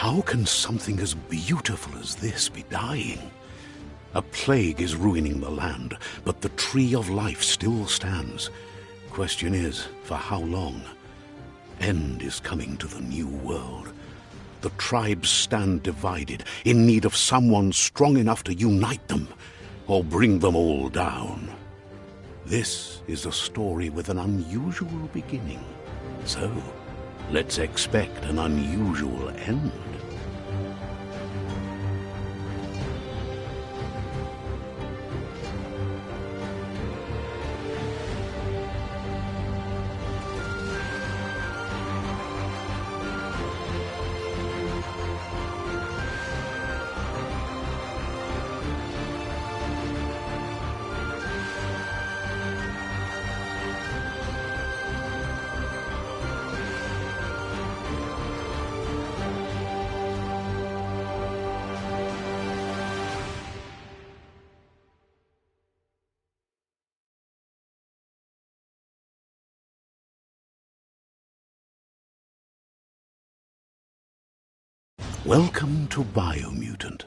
How can something as beautiful as this be dying? A plague is ruining the land, but the tree of life still stands. Question is, for how long? End is coming to the new world. The tribes stand divided, in need of someone strong enough to unite them, or bring them all down. This is a story with an unusual beginning. So, let's expect an unusual end. Welcome to Biomutant.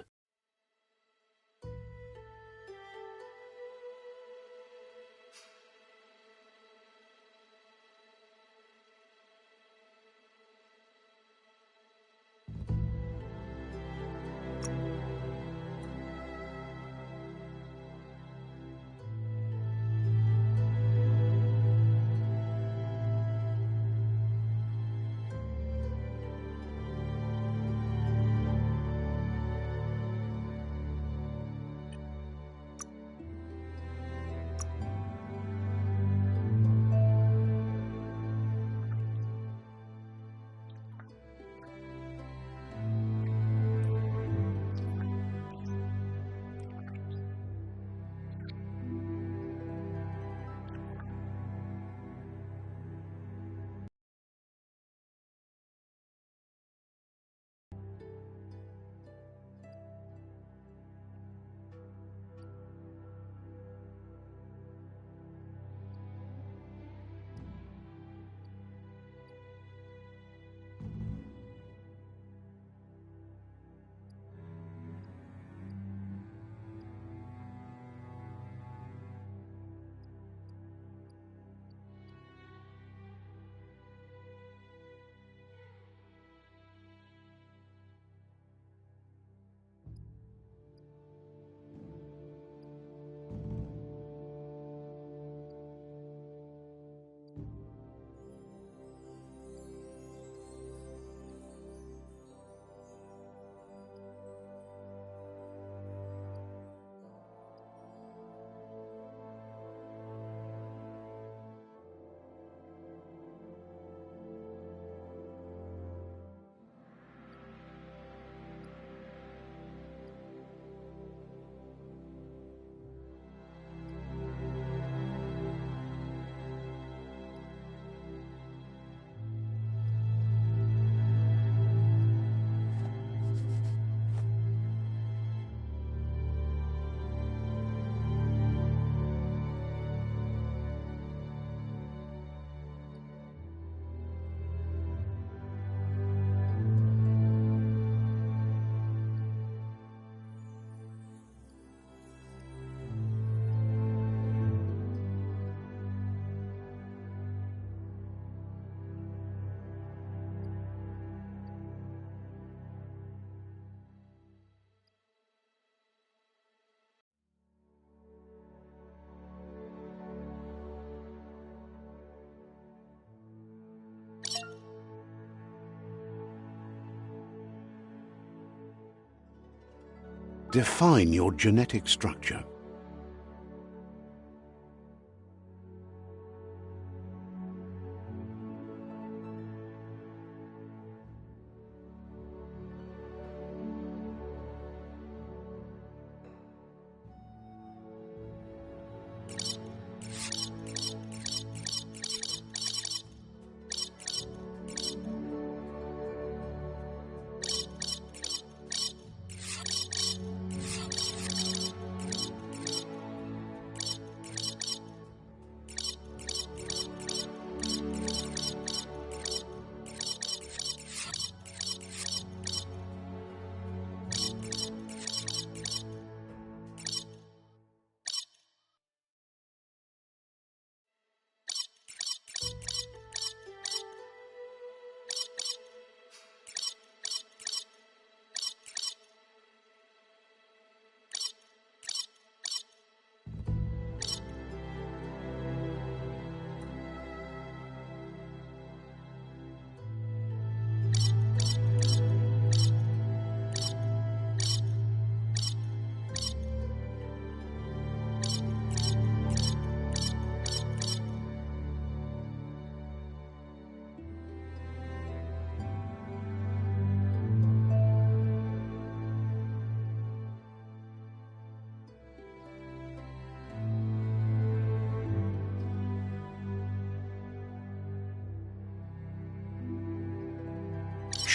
Define your genetic structure.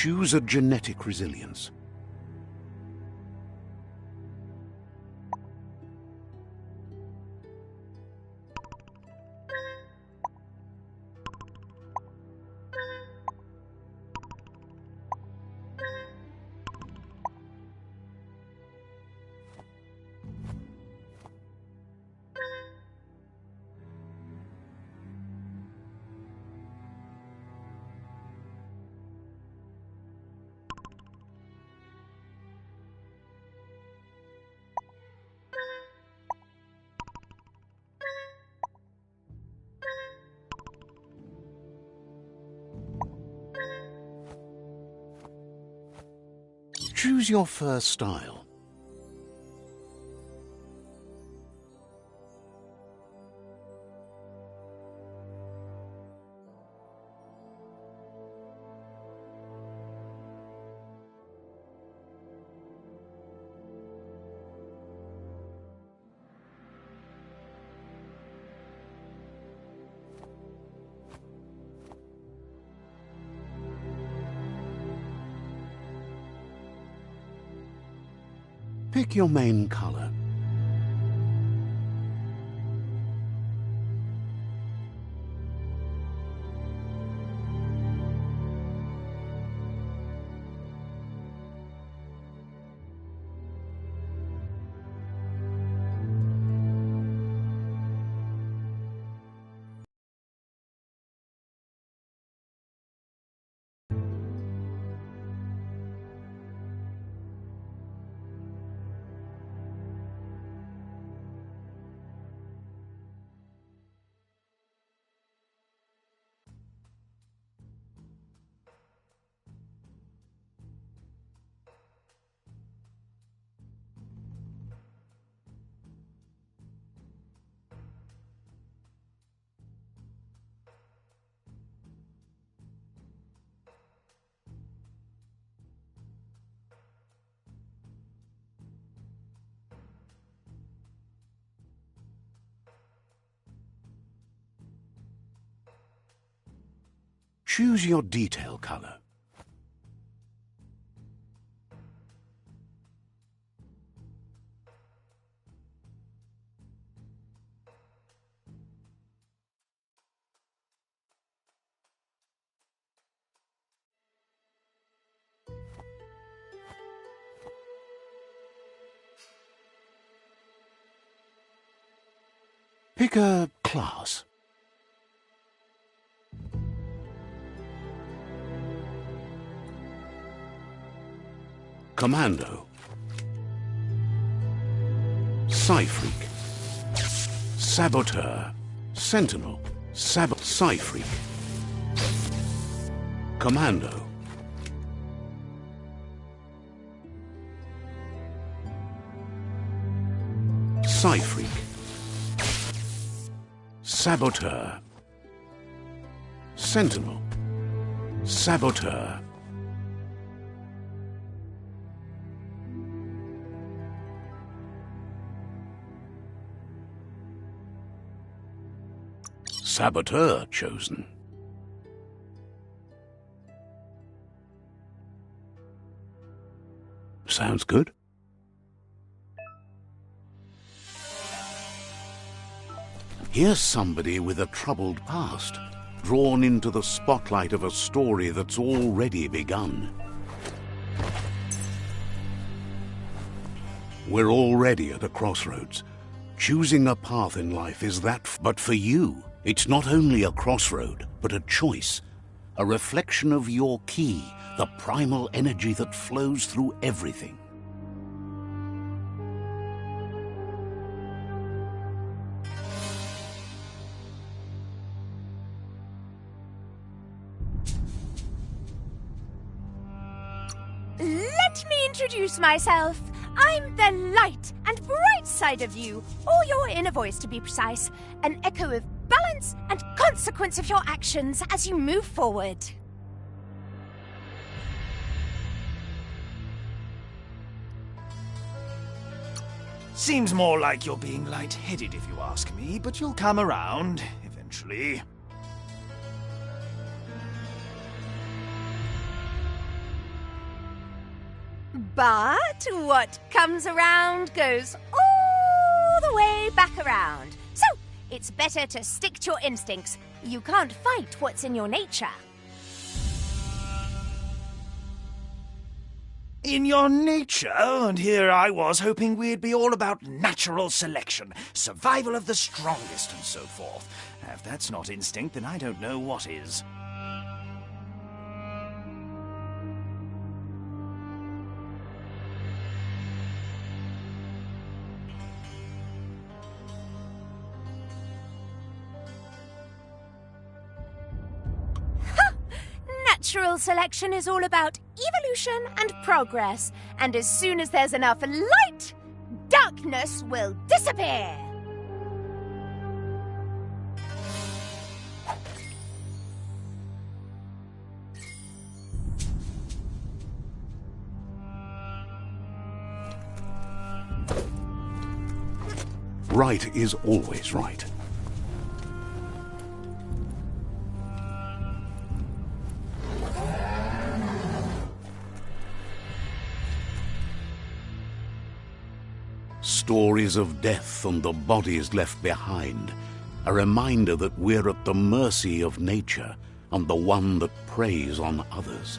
Choose a genetic resilience. Choose your first style. Pick your main color. Choose your detail color. Pick a class. Commando. Psy-Freak. Saboteur. Sentinel. Psy-Freak. Commando. Psy-Freak. Saboteur. Sentinel. Saboteur. Saboteur chosen. Sounds good. Here's somebody with a troubled past, drawn into the spotlight of a story that's already begun. We're already at a crossroads. Choosing a path in life is that, but for you, it's not only a crossroad, but a choice, a reflection of your key, the primal energy that flows through everything. Let me introduce myself. I'm the light and bright side of you, or your inner voice to be precise, an echo of balance and consequence of your actions as you move forward. Seems more like you're being light-headed if you ask me, but you'll come around eventually. But what comes around goes all the way back around. So, it's better to stick to your instincts. You can't fight what's in your nature. In your nature, and here I was hoping we'd be all about natural selection, survival of the strongest, and so forth. If that's not instinct, then I don't know what is. Natural selection is all about evolution and progress, and as soon as there's enough light, darkness will disappear. Right is always right. Stories of death and the bodies left behind, a reminder that we're at the mercy of nature and the one that preys on others.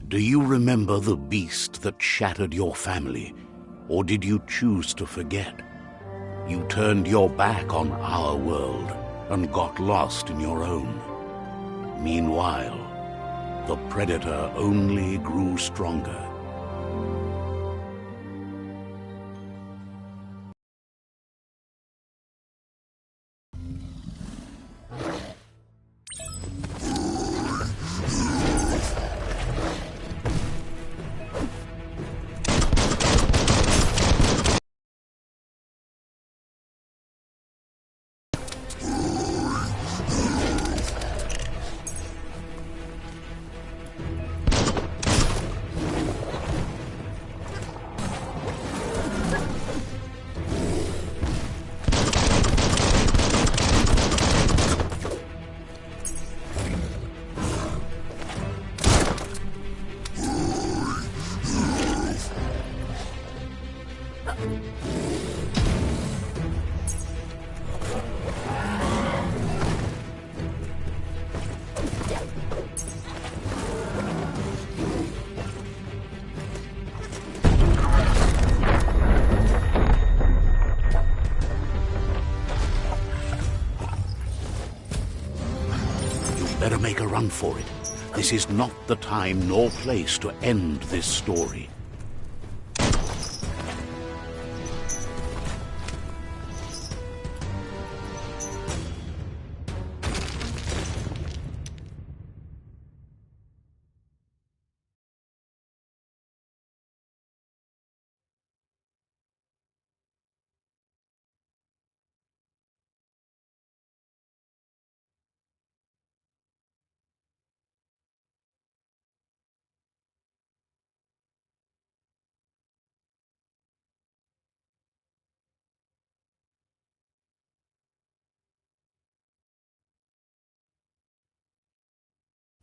Do you remember the beast that shattered your family, or did you choose to forget? You turned your back on our world and got lost in your own. Meanwhile, the predator only grew stronger. Better make a run for it. This is not the time nor place to end this story.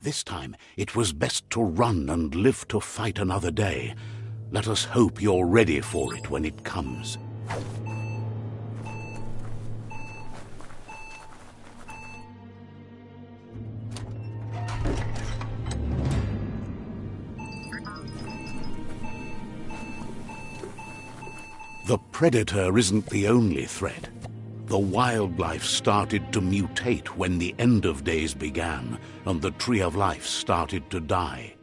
This time, it was best to run and live to fight another day. Let us hope you're ready for it when it comes. predator isn't the only threat. The wildlife started to mutate when the end of days began, and the Tree of Life started to die.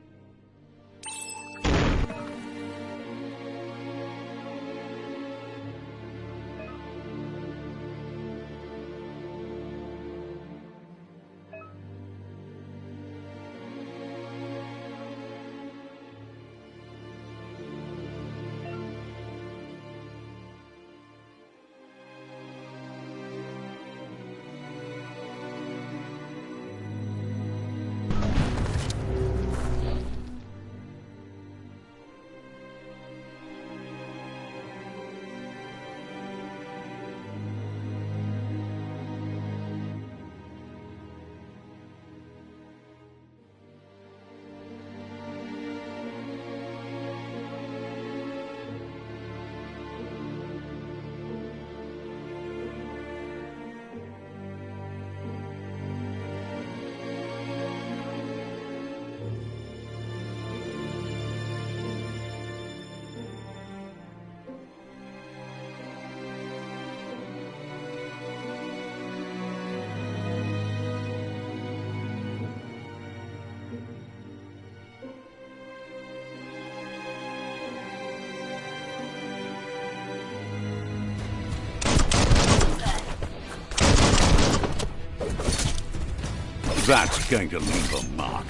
That's going to leave a mark.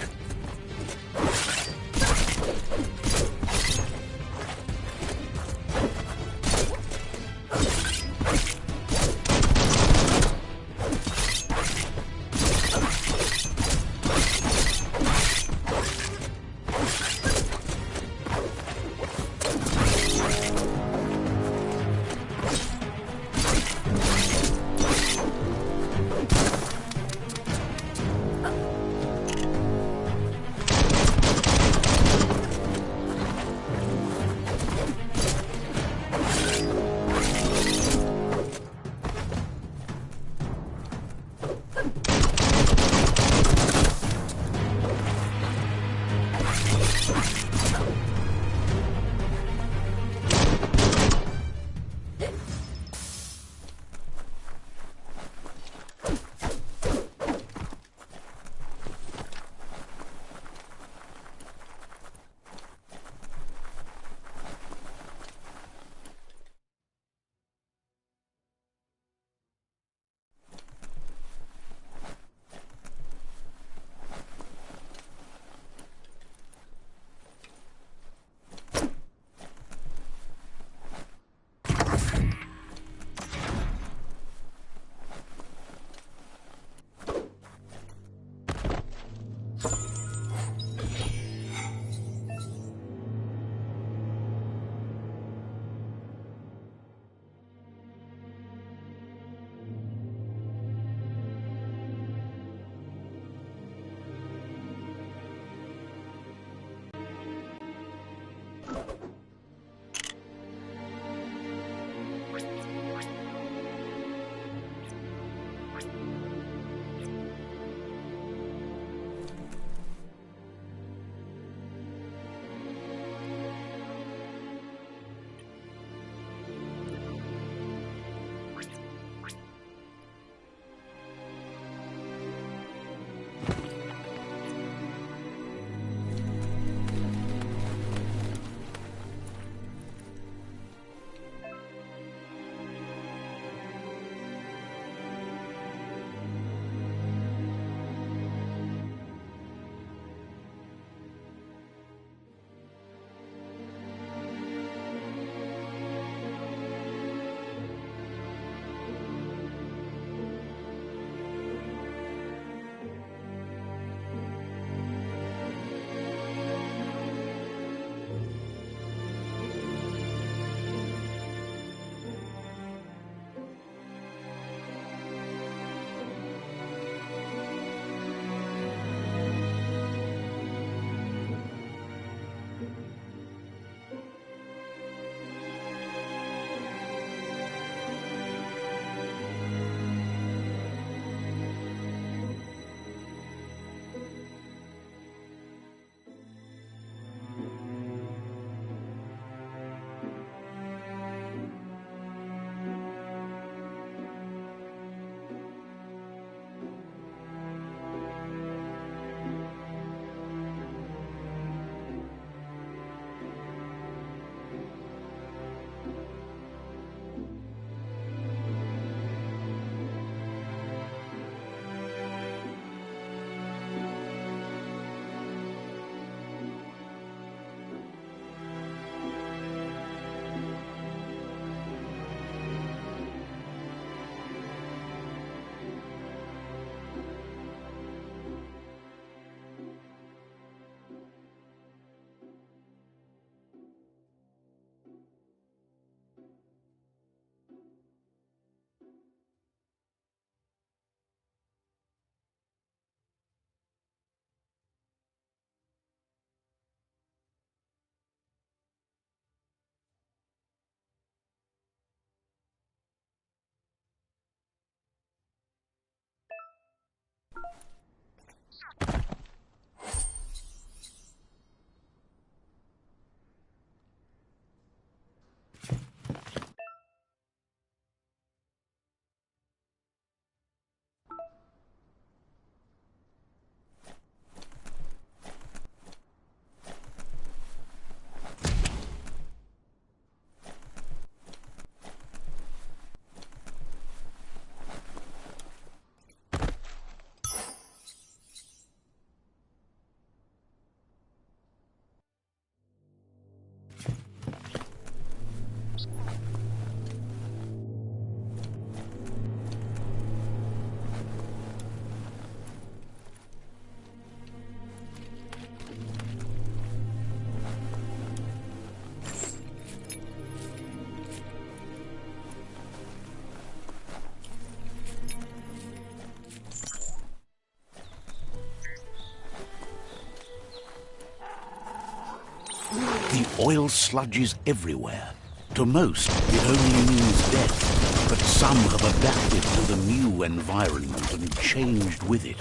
The oil sludges everywhere. To most, it only means death, but some have adapted to the new environment and changed with it.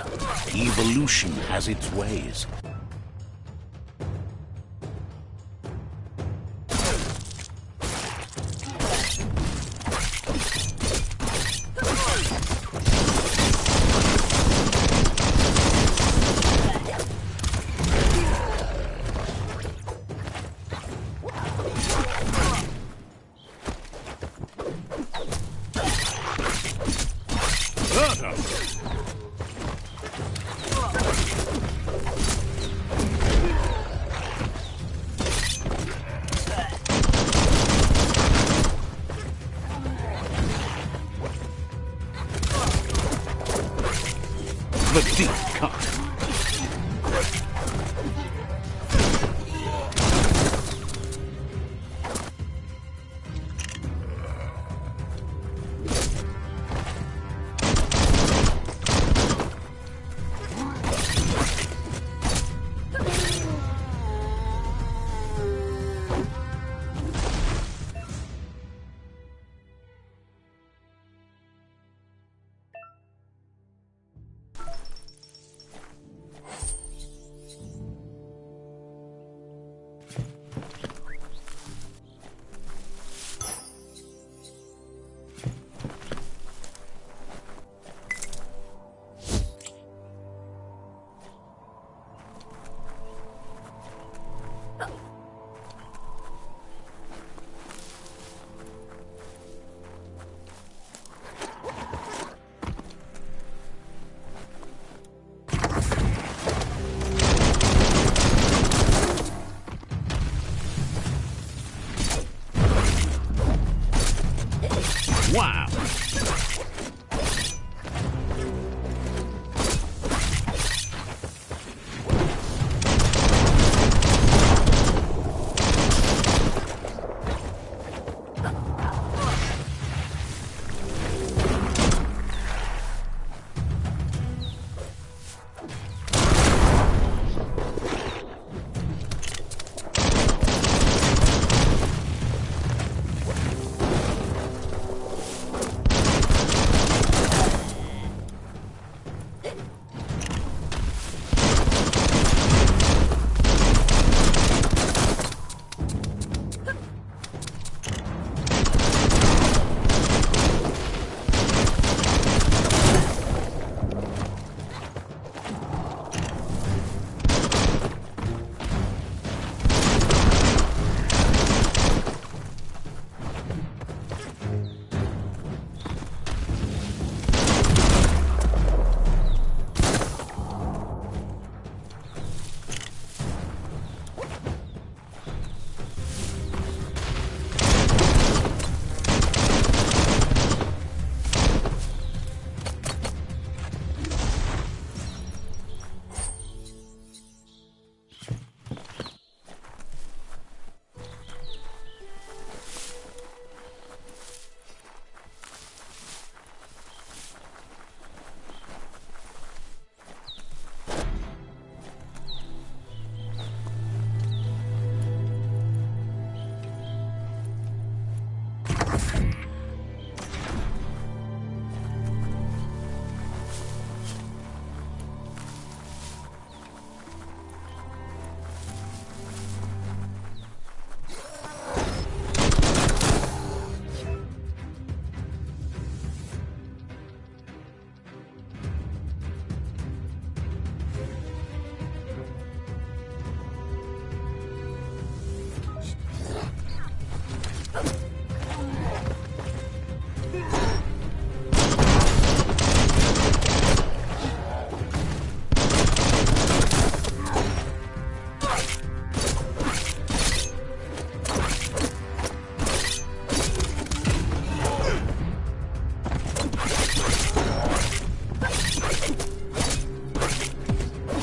Evolution has its ways. The deep cut. Wow!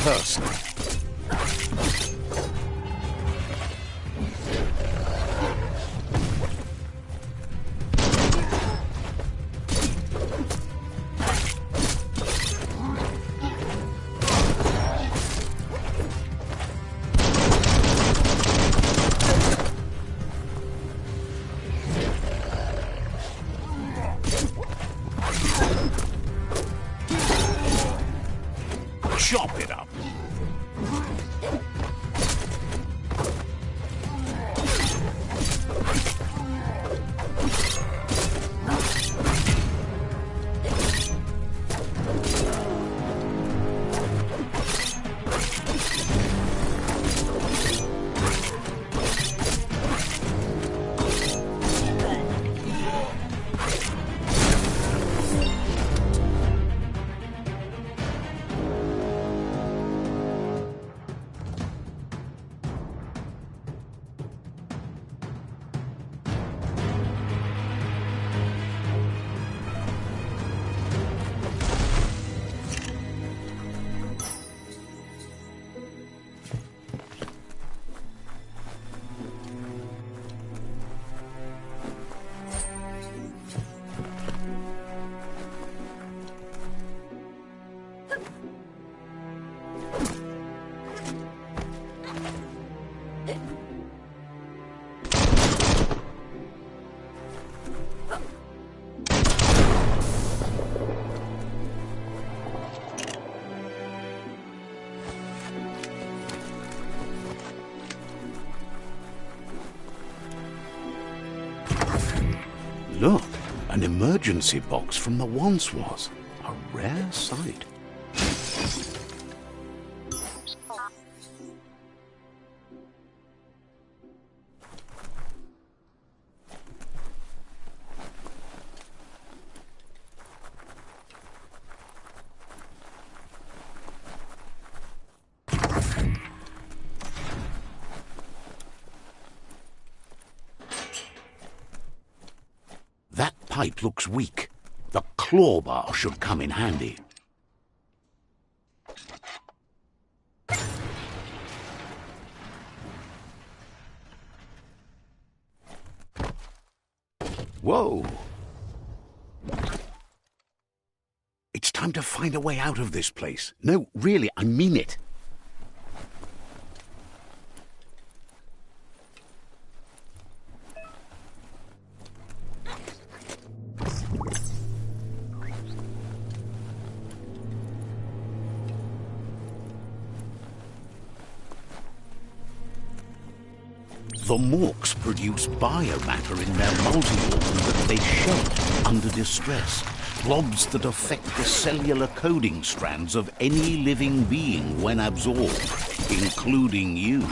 person. chop it up. Look, an emergency box from the once was. A rare sight. That pipe looks weak. The claw bar should come in handy. Whoa! It's time to find a way out of this place. No, really, I mean it. The Morks produce biomatter in their multi-organ that they shed under distress. Blobs that affect the cellular coding strands of any living being when absorbed, including you.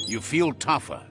You feel tougher.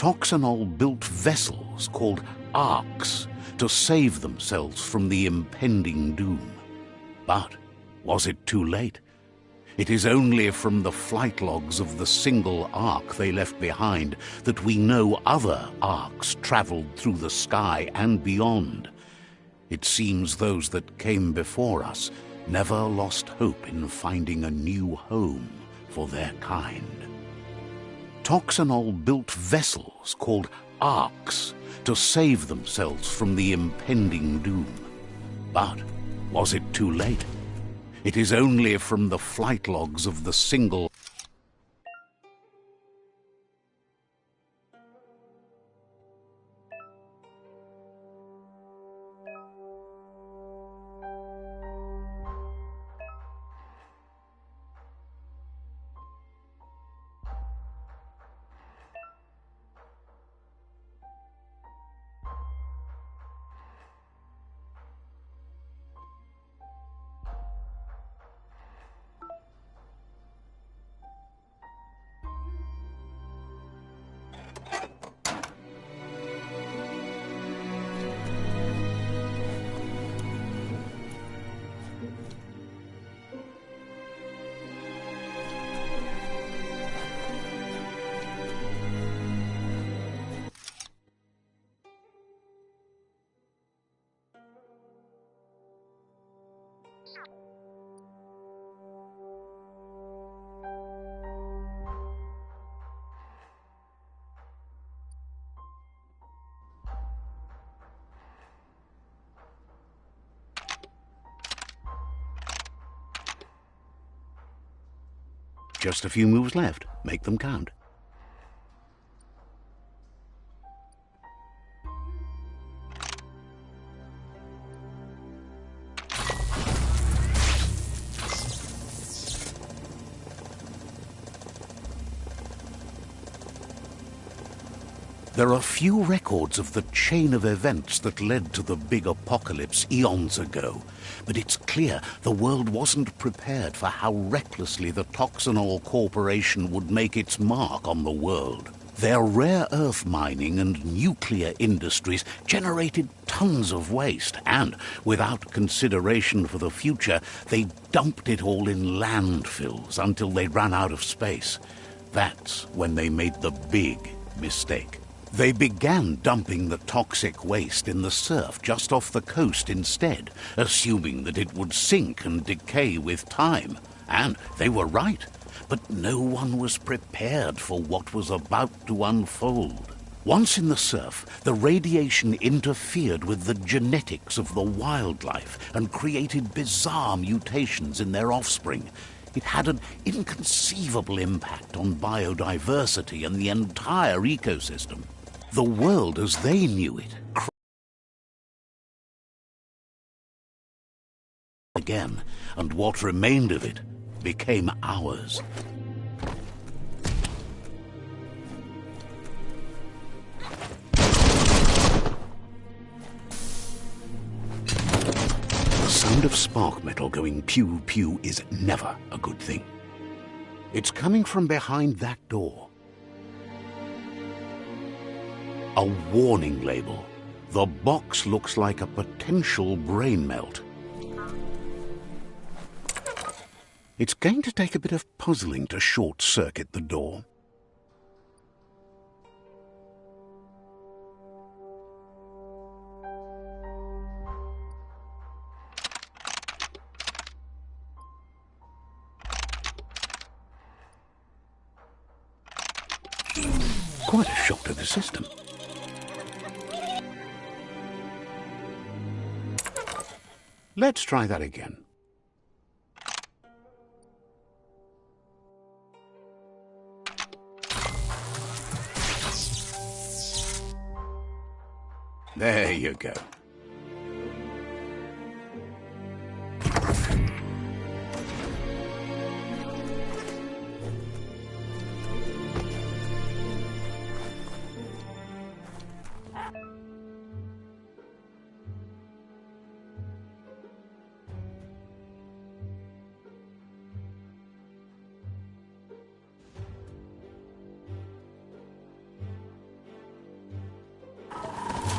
Toxanol built vessels called arks to save themselves from the impending doom. But was it too late? It is only from the flight logs of the single ark they left behind that we know other arks traveled through the sky and beyond. It seems those that came before us never lost hope in finding a new home for their kind. Toxanol built vessels called arks to save themselves from the impending doom. But was it too late? It is only from the flight logs of the single Just a few moves left. Make them count. There are few records of the chain of events that led to the big apocalypse eons ago, but it's clear the world wasn't prepared for how recklessly the Toxanol Corporation would make its mark on the world. Their rare earth mining and nuclear industries generated tons of waste, and, without consideration for the future, they dumped it all in landfills until they ran out of space. That's when they made the big mistake. They began dumping the toxic waste in the surf just off the coast instead, assuming that it would sink and decay with time. And they were right, but no one was prepared for what was about to unfold. Once in the surf, the radiation interfered with the genetics of the wildlife and created bizarre mutations in their offspring. It had an inconceivable impact on biodiversity and the entire ecosystem. The world as they knew it again, and what remained of it became ours. The sound of spark metal going pew-pew is never a good thing. It's coming from behind that door. A warning label. The box looks like a potential brain melt. It's going to take a bit of puzzling to short-circuit the door. Quite a shock to the system. Let's try that again. There you go.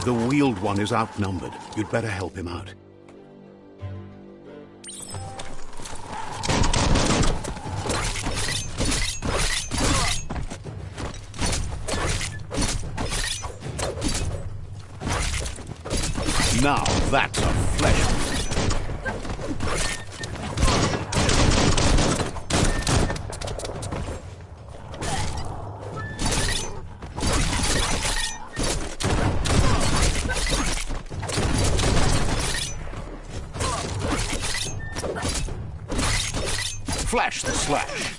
The Wheeled One is outnumbered. You'd better help him out. Now that's a flesh wound. Flash the slash.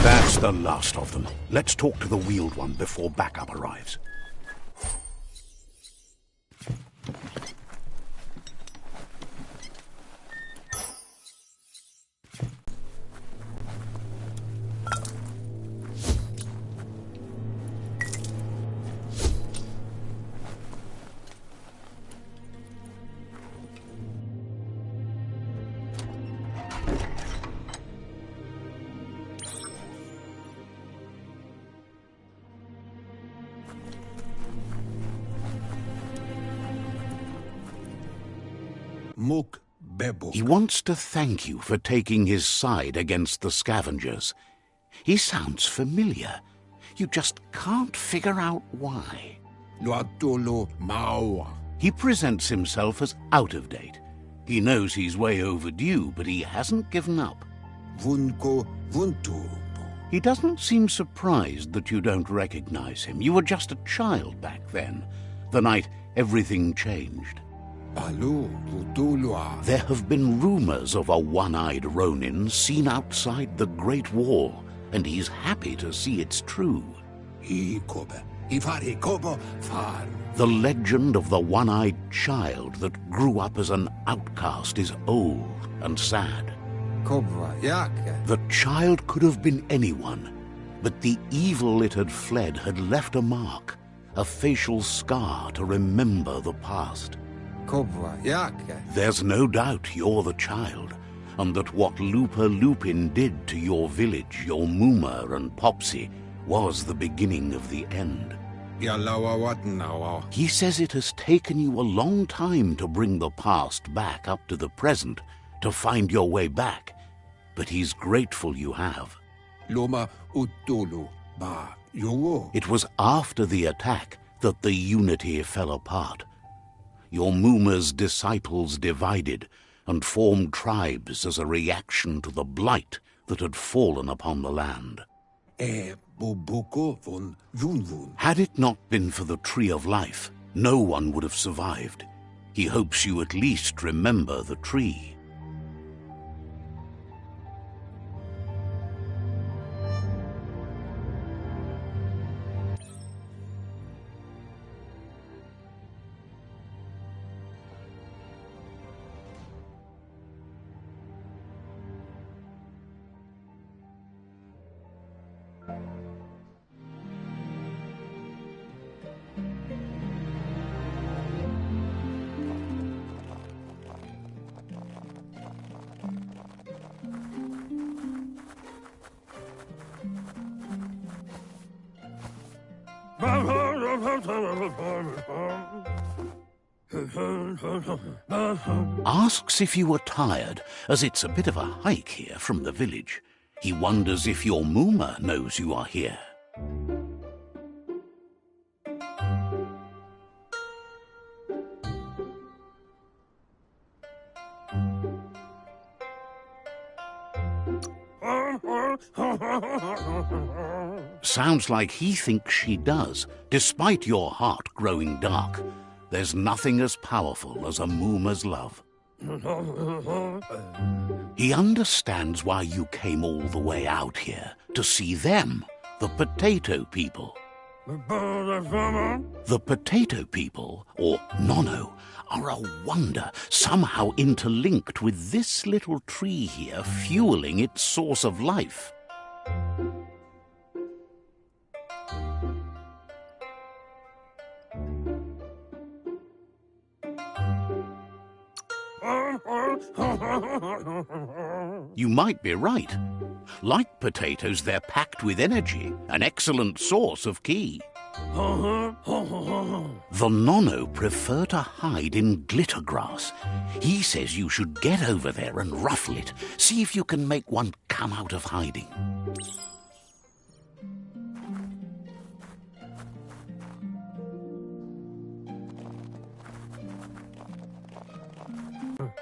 That's the last of them. Let's talk to the Wheeled One before backup arrives. He wants to thank you for taking his side against the scavengers. He sounds familiar. You just can't figure out why. He presents himself as out of date. He knows he's way overdue, but he hasn't given up. He doesn't seem surprised that you don't recognize him. You were just a child back then, the night everything changed. There have been rumors of a one-eyed Ronin seen outside the Great Wall, and he's happy to see it's true. The legend of the one-eyed child that grew up as an outcast is old and sad. The child could have been anyone, but the evil it had fled had left a mark, a facial scar to remember the past. There's no doubt you're the child, and that what Looper Lupin did to your village, your Muma and Popsy, was the beginning of the end. He says it has taken you a long time to bring the past back up to the present, to find your way back, but he's grateful you have. It was after the attack that the unity fell apart. Your Muma's disciples divided and formed tribes as a reaction to the blight that had fallen upon the land. Had it not been for the Tree of Life, no one would have survived. He hopes you at least remember the tree. Asks if you were tired, as it's a bit of a hike here from the village. He wonders if your Muma knows you are here. Sounds like he thinks she does, despite your heart growing dark. There's nothing as powerful as a Mooma's love. He understands why you came all the way out here, to see them, the potato people. The potato people, or Nono, are a wonder, somehow interlinked with this little tree here fueling its source of life. You might be right. Like potatoes, they're packed with energy, an excellent source of ki. The Nono prefer to hide in glitter grass. He says you should get over there and ruffle it. See if you can make one come out of hiding.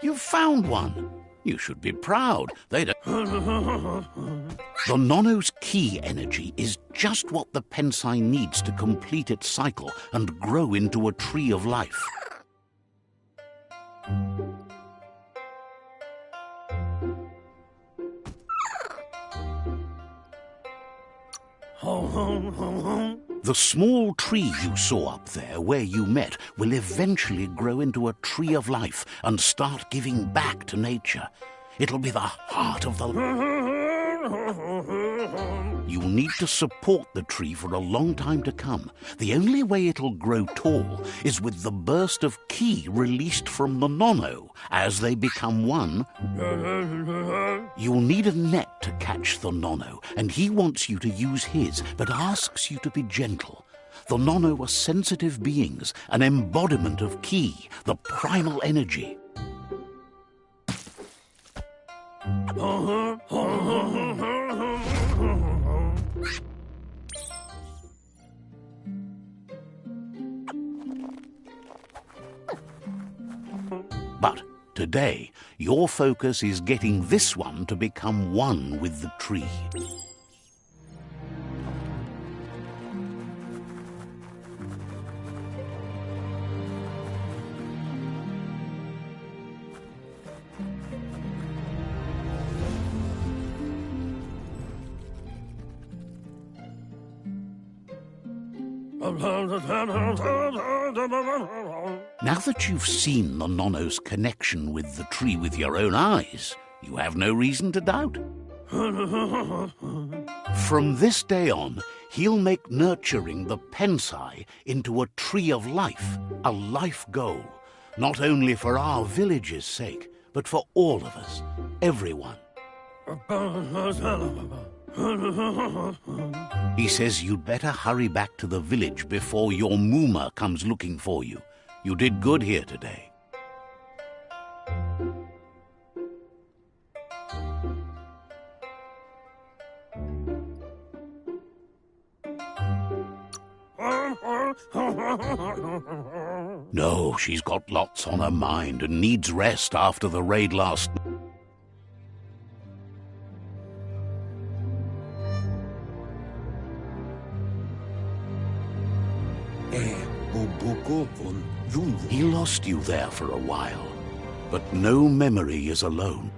You've found one. You should be proud. They don't... The Nono's ki energy is just what the Pensai needs to complete its cycle and grow into a tree of life. The small tree you saw up there where you met will eventually grow into a tree of life and start giving back to nature. It'll be the heart of the... You'll need to support the tree for a long time to come. The only way it'll grow tall is with the burst of ki released from the Nono as they become one. You'll need a net to catch the Nono, and he wants you to use his, but asks you to be gentle. The Nono are sensitive beings, an embodiment of ki, the primal energy. But today, your focus is getting this one to become one with the tree. Now that you've seen the Nono's connection with the tree with your own eyes, you have no reason to doubt. From this day on, he'll make nurturing the Pensai into a tree of life, a life goal, not only for our village's sake, but for all of us, everyone. He says you'd better hurry back to the village before your Mooma comes looking for you. You did good here today. No, she's got lots on her mind and needs rest after the raid last night. He lost you there for a while, but no memory is alone.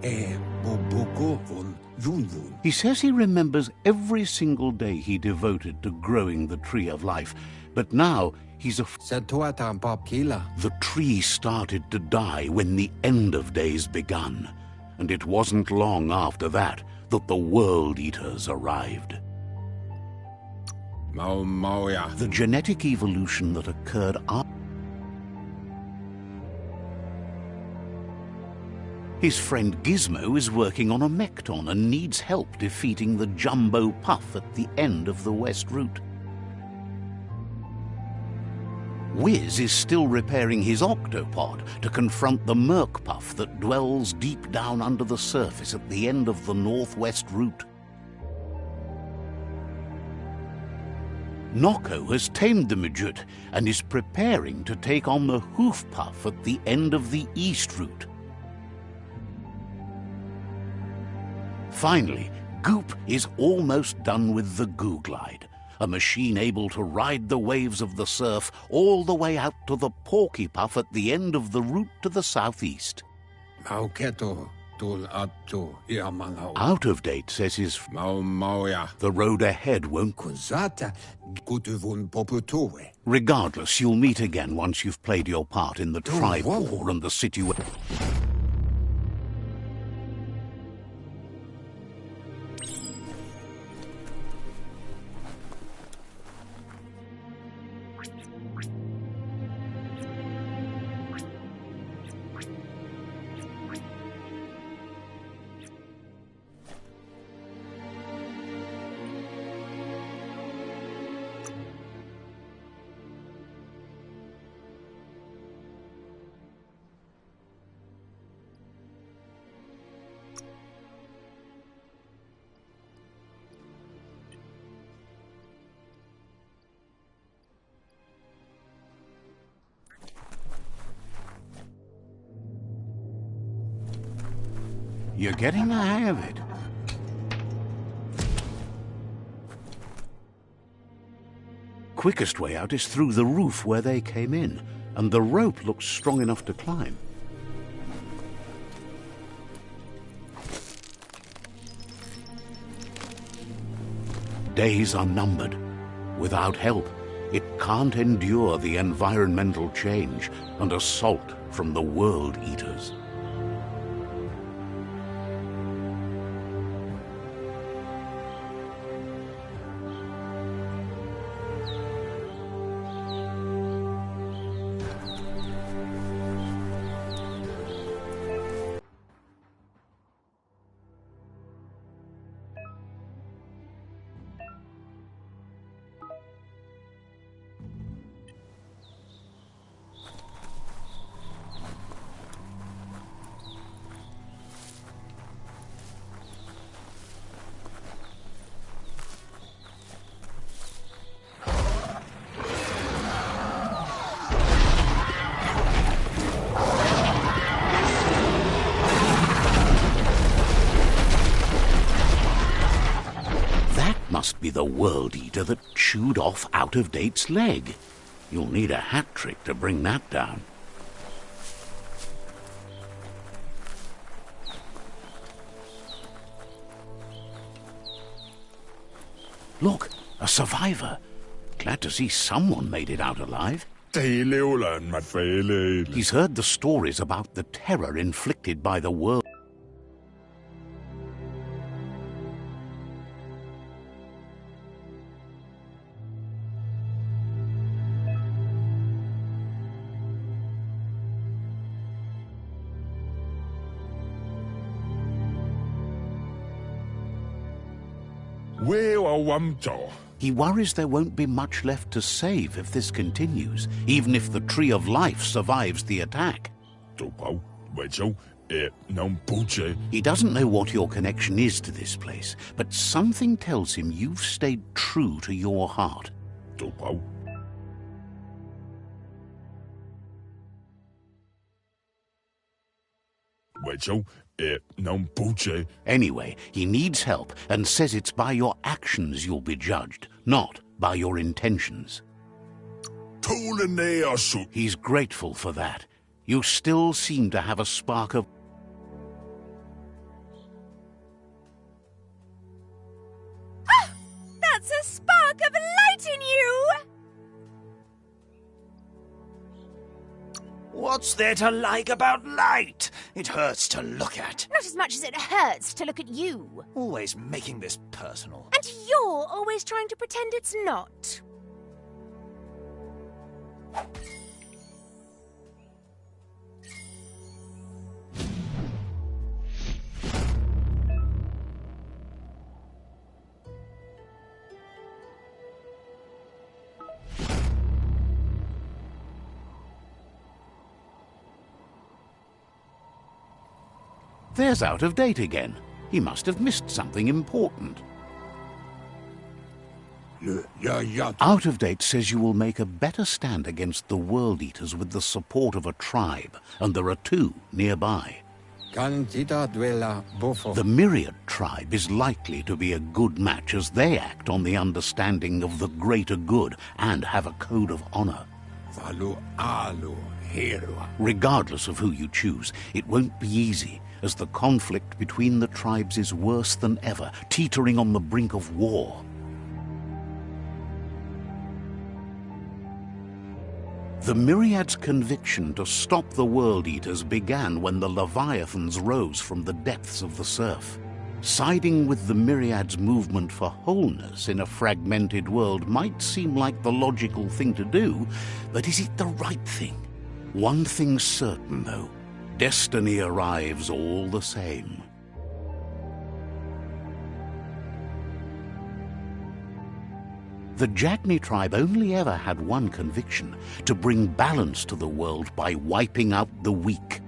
He says he remembers every single day he devoted to growing the tree of life, but now he's The tree started to die when the end of days begun, and it wasn't long after that that the World Eaters arrived. The genetic evolution that occurred after his friend Gizmo is working on a Mekton and needs help defeating the Jumbo Puff at the end of the West Route. Wiz is still repairing his Octopod to confront the Merc Puff that dwells deep down under the surface at the end of the Northwest Route. Noko has tamed the Midget and is preparing to take on the Hoof Puff at the end of the East Route. Finally, Goop is almost done with the Goo Glide, a machine able to ride the waves of the surf all the way out to the Porky Puff at the end of the route to the southeast. Out of Date says the road ahead won't... Regardless, you'll meet again once you've played your part in the tribe war and the situation. You're getting the hang of it. Quickest way out is through the roof where they came in, and the rope looks strong enough to climb. Days are numbered. Without help, it can't endure the environmental change and assault from the World Eaters. Must be the World Eater that chewed off Out of Date's leg. You'll need a hat trick to bring that down. Look, a survivor. Glad to see someone made it out alive. He's heard the stories about the terror inflicted by the world. He worries there won't be much left to save if this continues, even if the Tree of Life survives the attack. He doesn't know what your connection is to this place, but something tells him you've stayed true to your heart. Anyway, he needs help and says it's by your actions you'll be judged, not by your intentions. He's grateful for that. You still seem to have a spark of... Ah! That's a spark of light in you! What's there to like about light? It hurts to look at. Not as much as it hurts to look at you. Always making this personal. And you're always trying to pretend it's not. There's Out of Date again. He must have missed something important. Out of Date says you will make a better stand against the World Eaters with the support of a tribe, and there are two nearby. The Myriad tribe is likely to be a good match as they act on the understanding of the greater good and have a code of honor. Regardless of who you choose, it won't be easy, as the conflict between the tribes is worse than ever, teetering on the brink of war. The Myriad's conviction to stop the World Eaters began when the Leviathans rose from the depths of the surf. Siding with the Myriad's movement for wholeness in a fragmented world might seem like the logical thing to do, but is it the right thing? One thing's certain, though. Destiny arrives all the same. The Jagni tribe only ever had one conviction: to bring balance to the world by wiping out the weak.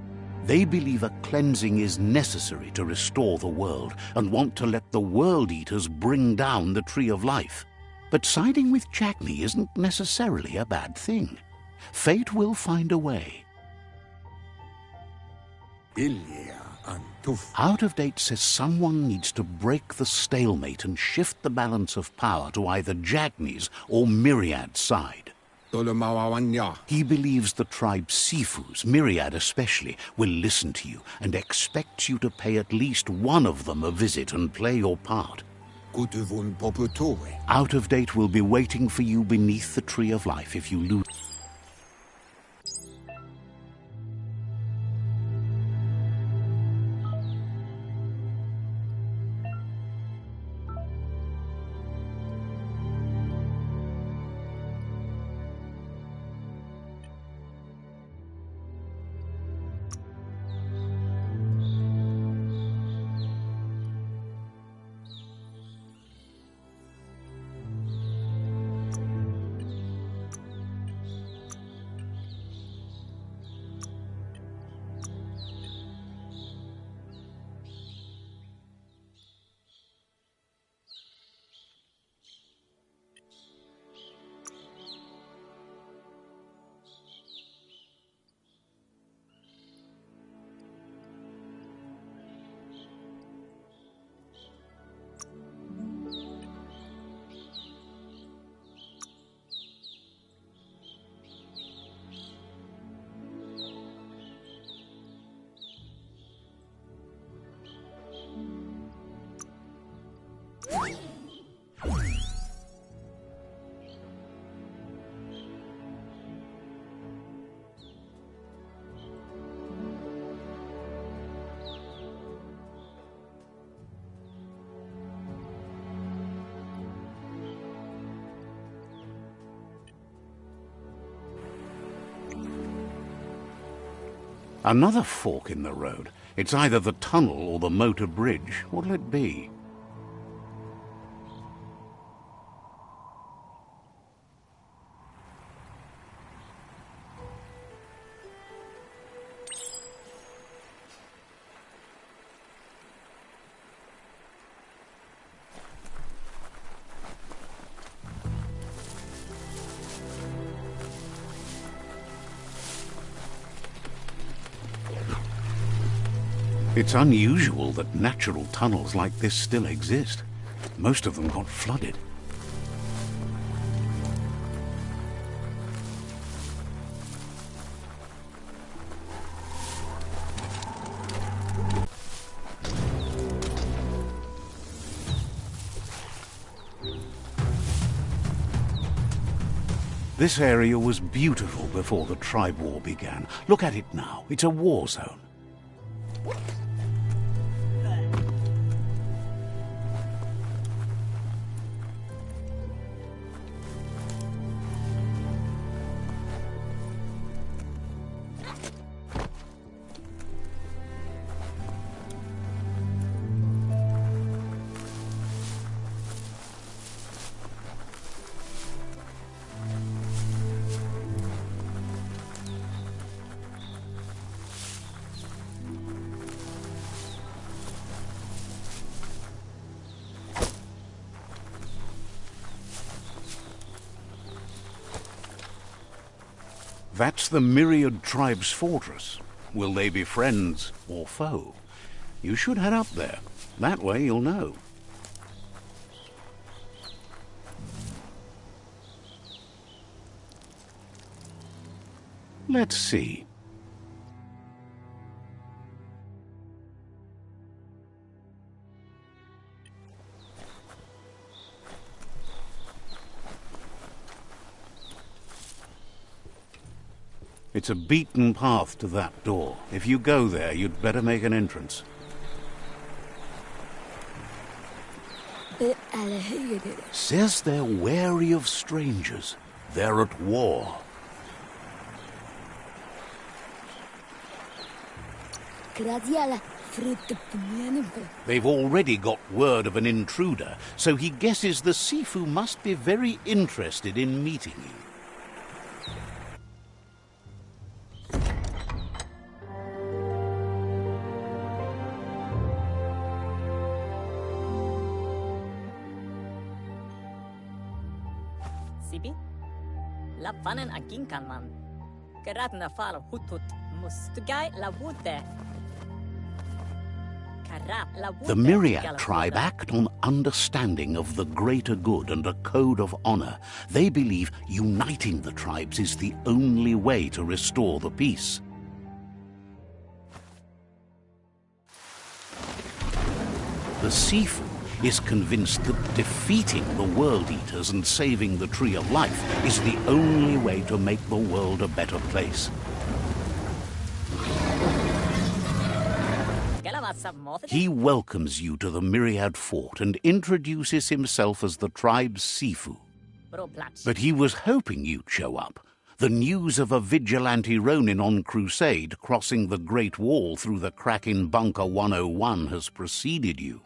They believe a cleansing is necessary to restore the world and want to let the World Eaters bring down the Tree of Life. But siding with Jagni isn't necessarily a bad thing. Fate will find a way. Out of Date says someone needs to break the stalemate and shift the balance of power to either Jagni's or Myriad's side. He believes the tribe Sifus, Myriad especially, will listen to you and expects you to pay at least one of them a visit and play your part. Out of Date will be waiting for you beneath the Tree of Life if you lose. Another fork in the road. It's either the tunnel or the motor bridge. What'll it be? It's unusual that natural tunnels like this still exist. Most of them got flooded. This area was beautiful before the tribe war began. Look at it now. It's a war zone. That's the Myriad tribe's fortress. Will they be friends or foe? You should head up there. That way you'll know. Let's see. It's a beaten path to that door. If you go there, you'd better make an entrance. Says they're wary of strangers. They're at war. They've already got word of an intruder, so he guesses the Sifu must be very interested in meeting you. Sibi? La vanen aginkan man. Geradna fal hutut mustugai la wute. The Myriad tribe act on understanding of the greater good and a code of honor. They believe uniting the tribes is the only way to restore the peace. The Sifu is convinced that defeating the World Eaters and saving the Tree of Life is the only way to make the world a better place. He welcomes you to the Myriad Fort and introduces himself as the tribe's Sifu. But he was hoping you'd show up. The news of a vigilante Ronin on crusade crossing the Great Wall through the crack in Bunker 101 has preceded you.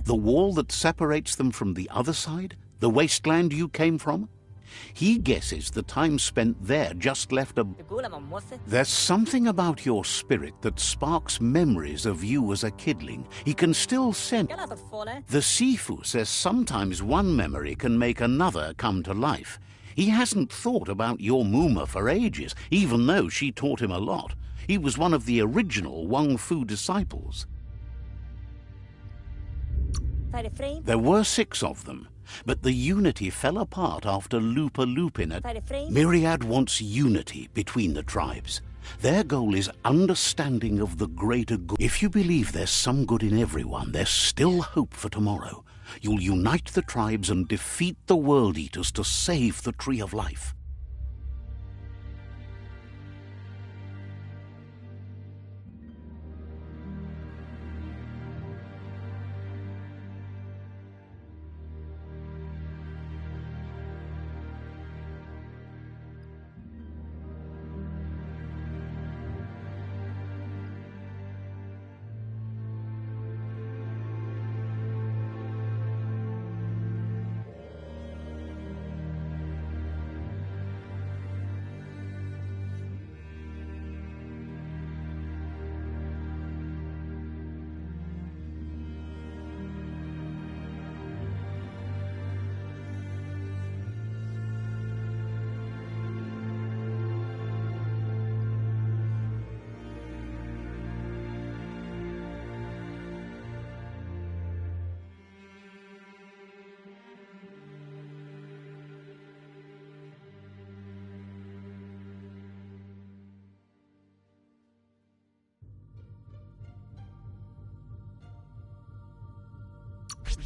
The wall that separates them from the other side? The wasteland you came from? He guesses the time spent there just left a... There's something about your spirit that sparks memories of you as a kidling. He can still sense... The Sifu says sometimes one memory can make another come to life. He hasn't thought about your Muma for ages, even though she taught him a lot. He was one of the original Wang Fu disciples. There were 6 of them. But the unity fell apart after Lupa Lupin. Myriad wants unity between the tribes. Their goal is understanding of the greater good. If you believe there's some good in everyone, there's still hope for tomorrow. You'll unite the tribes and defeat the World Eaters to save the Tree of Life.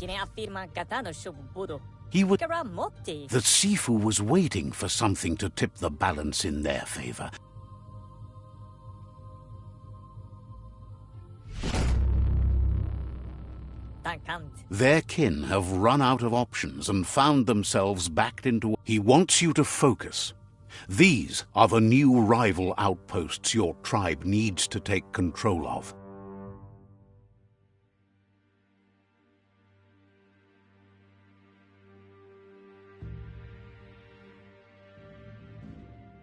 The Sifu was waiting for something to tip the balance in their favor. Their kin have run out of options and found themselves backed into... He wants you to focus. These are the new rival outposts your tribe needs to take control of.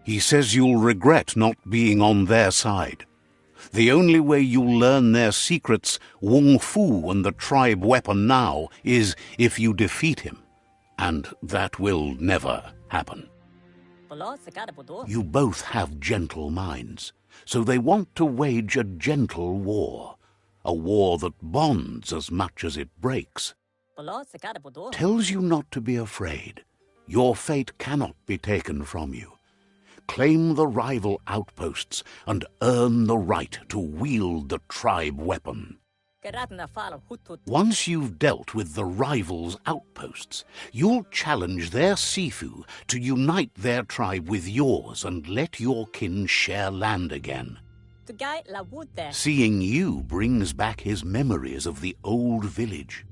He says you'll regret not being on their side. The only way you'll learn their secrets, Wung Fu and the tribe weapon now, is if you defeat him. And that will never happen. You both have gentle minds, so they want to wage a gentle war. A war that bonds as much as it breaks. Tells you not to be afraid. Your fate cannot be taken from you. Claim the rival outposts and earn the right to wield the tribe weapon. Once you've dealt with the rivals' outposts, you'll challenge their Sifu to unite their tribe with yours and let your kin share land again. Seeing you brings back his memories of the old village.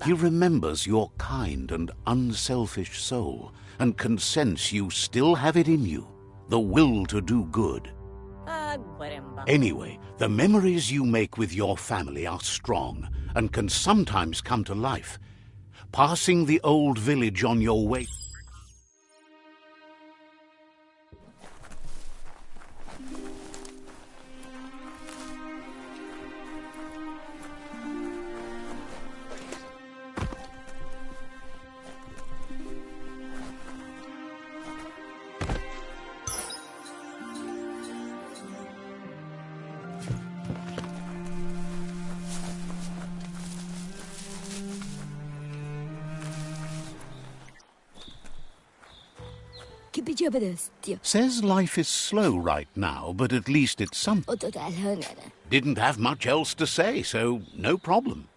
He remembers your kind and unselfish soul and can sense you still have it in you, the will to do good. Anyway, the memories you make with your family are strong and can sometimes come to life. Passing the old village on your way... Says life is slow right now, but at least it's something. Didn't have much else to say, so no problem.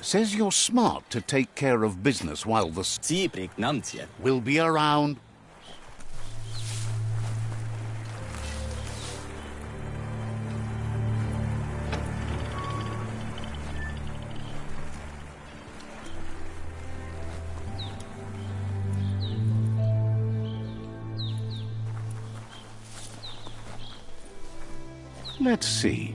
Says you're smart to take care of business while the... Will be around. Let's see.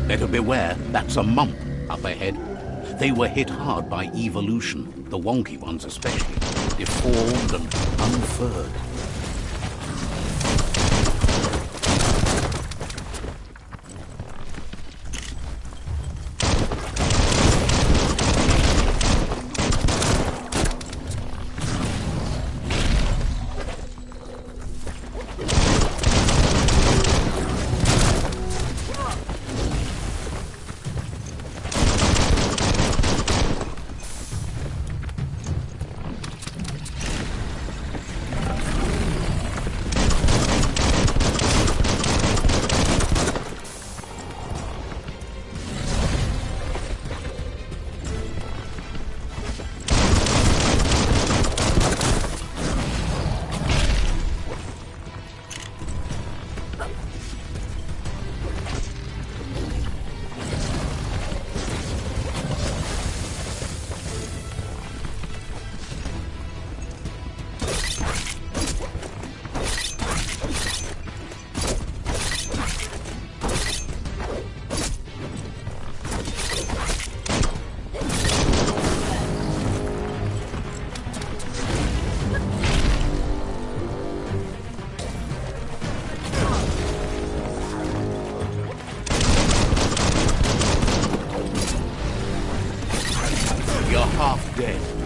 Better beware, that's a mump up ahead. They were hit hard by evolution, the wonky ones especially, deformed and unfurred. half dead.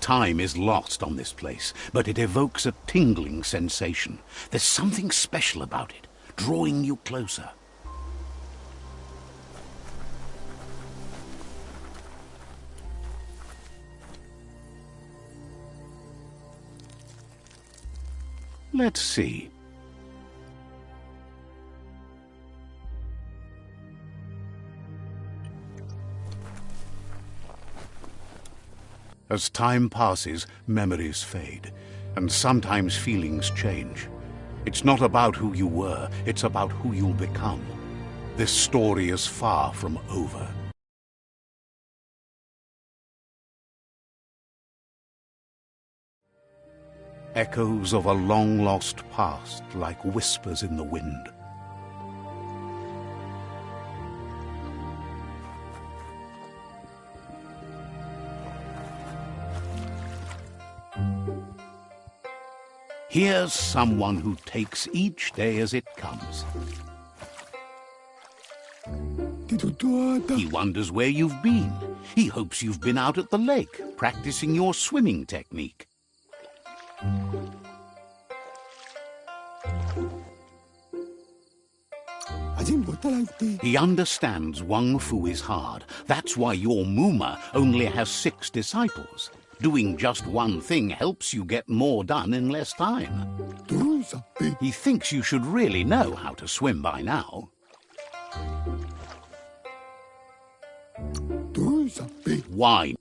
Time is lost on this place, but it evokes a tingling sensation. There's something special about it, drawing you closer. Let's see. As time passes, memories fade, and sometimes feelings change. It's not about who you were, it's about who you'll become. This story is far from over. Echoes of a long-lost past, like whispers in the wind. Here's someone who takes each day as it comes. He wonders where you've been. He hopes you've been out at the lake, practicing your swimming technique. He understands Wang Fu is hard. That's why your Muma only has 6 disciples. Doing just one thing helps you get more done in less time. He thinks you should really know how to swim by now. Why?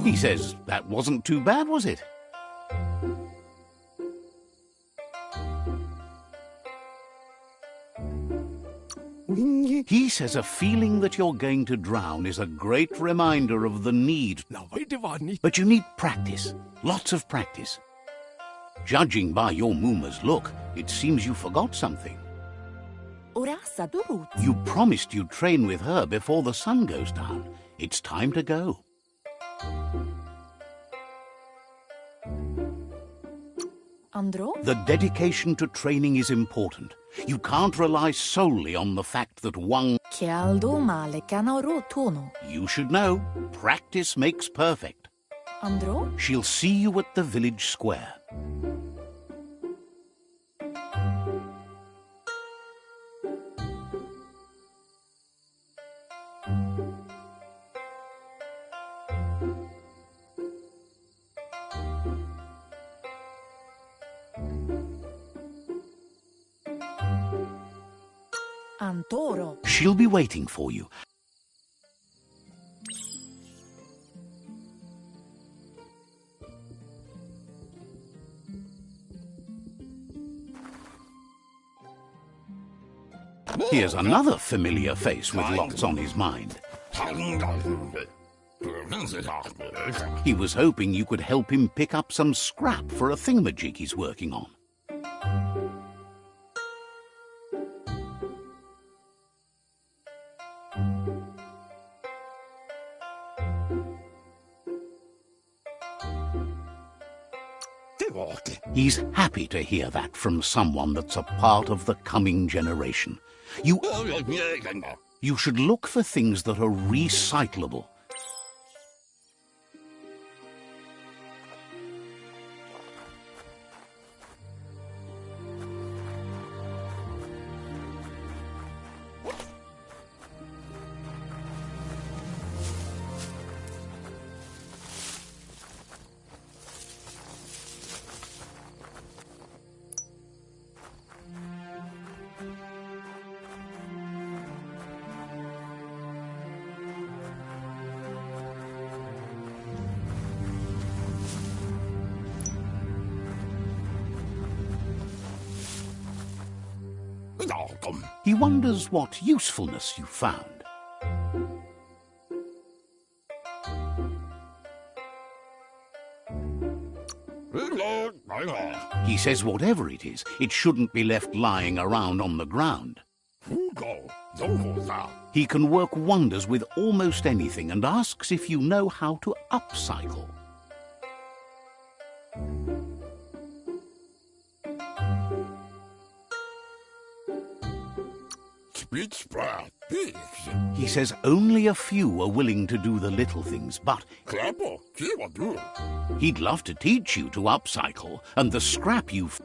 He says that wasn't too bad, was it? He says a feeling that you're going to drown is a great reminder of the need. But you need practice, lots of practice. Judging by your Muma's look, it seems you forgot something. You promised you'd train with her before the sun goes down. It's time to go. The dedication to training is important. You can't rely solely on the fact that Wang... You should know, practice makes perfect. She'll see you at the village square. She'll be waiting for you. Here's another familiar face with lots on his mind. He was hoping you could help him pick up some scrap for a thingamajig he's working on. He's happy to hear that from someone that's a part of the coming generation. You should look for things that are recyclable. He wonders what usefulness you found. He says whatever it is, it shouldn't be left lying around on the ground. He can work wonders with almost anything and asks if you know how to upcycle. He says only a few are willing to do the little things, but he'd love to teach you to upcycle, and the scrap you've...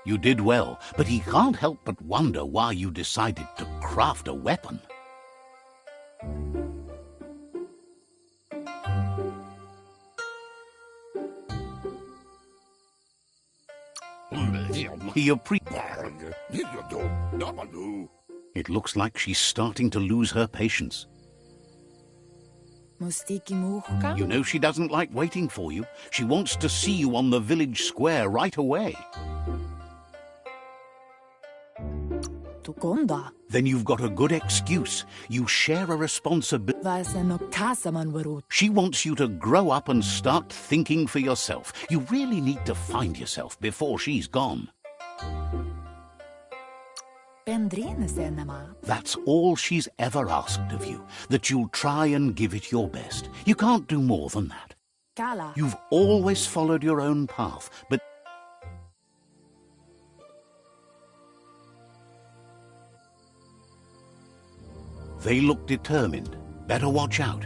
You did well, but he can't help but wonder why you decided to craft a weapon. It looks like she's starting to lose her patience. You know she doesn't like waiting for you. She wants to see you on the village square right away. Then you've got a good excuse. You share a responsibility. She wants you to grow up and start thinking for yourself. You really need to find yourself before she's gone. That's all she's ever asked of you, that you'll try and give it your best. You can't do more than that. You've always followed your own path, but they look determined. Better watch out.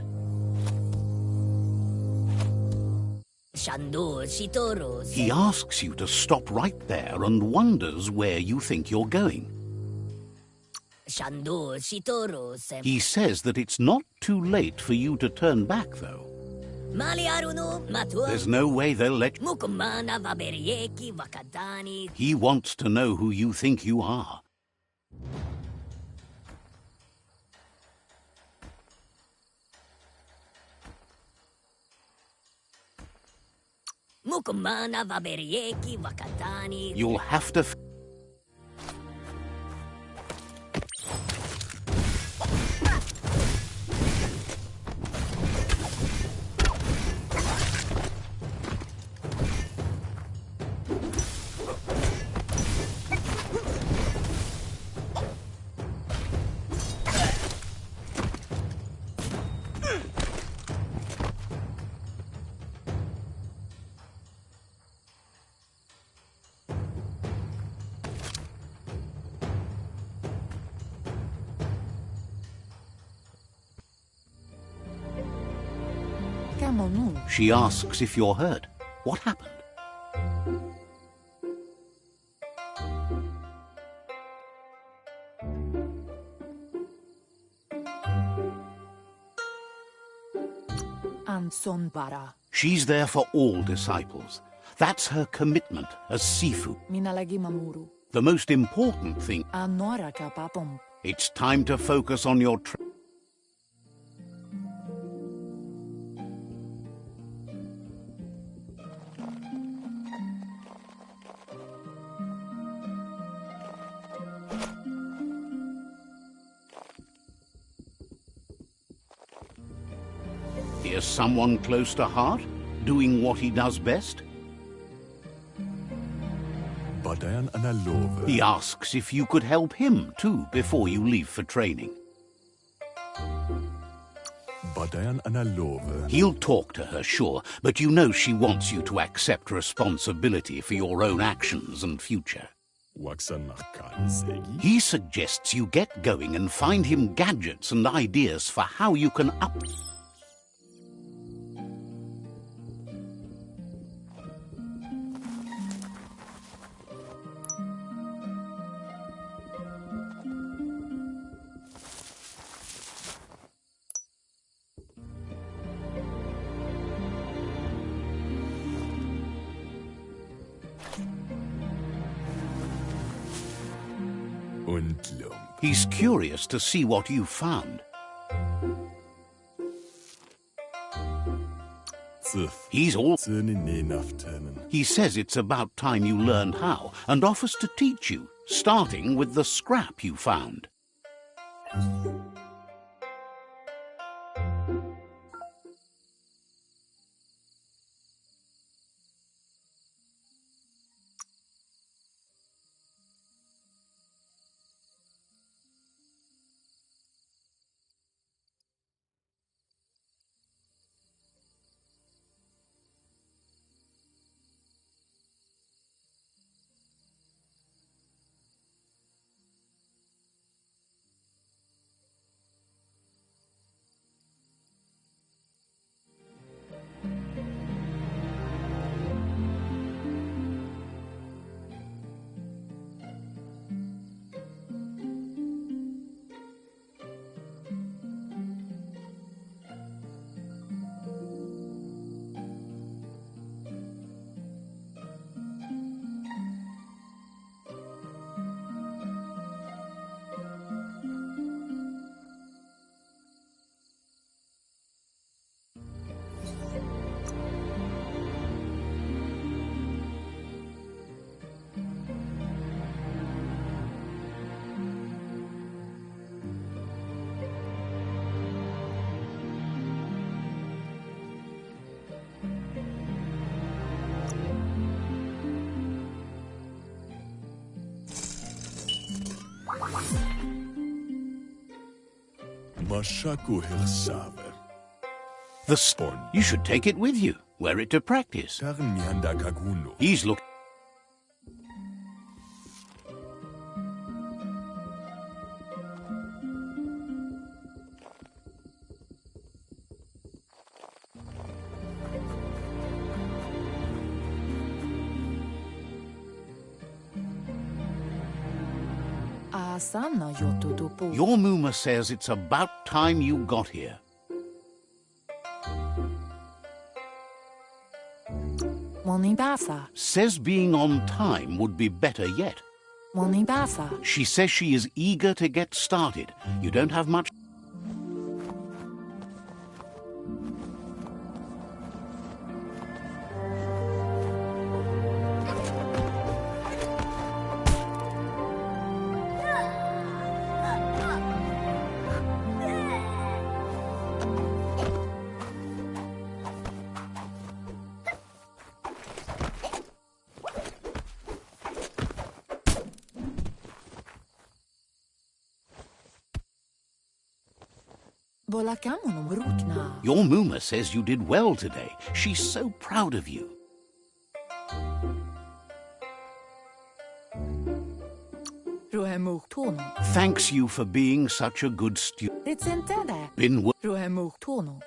He asks you to stop right there and wonders where you think you're going. He says that it's not too late for you to turn back, though. There's no way they'll let you. He wants to know who you think you are. You'll have to... She asks if you're hurt. What happened? Ansonbara. She's there for all disciples. That's her commitment as Sifu. Minalagi mamuru. The most important thing... Anora kapapom. It's time to focus on your... Here's someone close to heart, doing what he does best. He asks if you could help him, too, before you leave for training. He'll talk to her, sure, but you know she wants you to accept responsibility for your own actions and future. He suggests you get going and find him gadgets and ideas for how you can up... He's curious to see what you found. He's all... He says it's about time you learned how, and offers to teach you, starting with the scrap you found. The spawn. You should take it with you. Wear it to practice. He's looking. Your Muma says it's about time you got here. Monibasa. Says being on time would be better yet. Monibasa. She says she is eager to get started. You don't have much... Bolakamono rukna. Your Muma says you did well today. She's so proud of you. Rohemuktono. Thanks you for being such a good student. Ritsentele. Been Rohemuktono.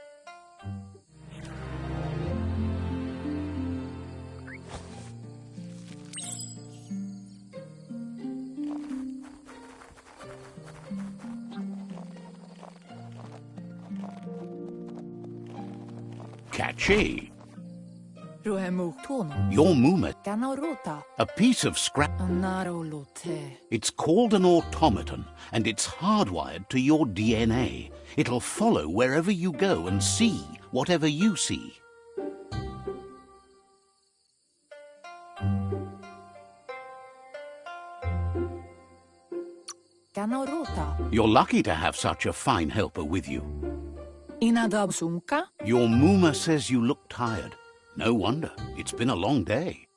catchy. Rohemuktono. Your Muma, Kanorota. a piece of scrap. Narolote. It's called an automaton, and it's hardwired to your DNA. It'll follow wherever you go and see whatever you see. Kanorota. You're lucky to have such a fine helper with you. Inadabsunka. Your Muma says you look tired. No wonder. It's been a long day.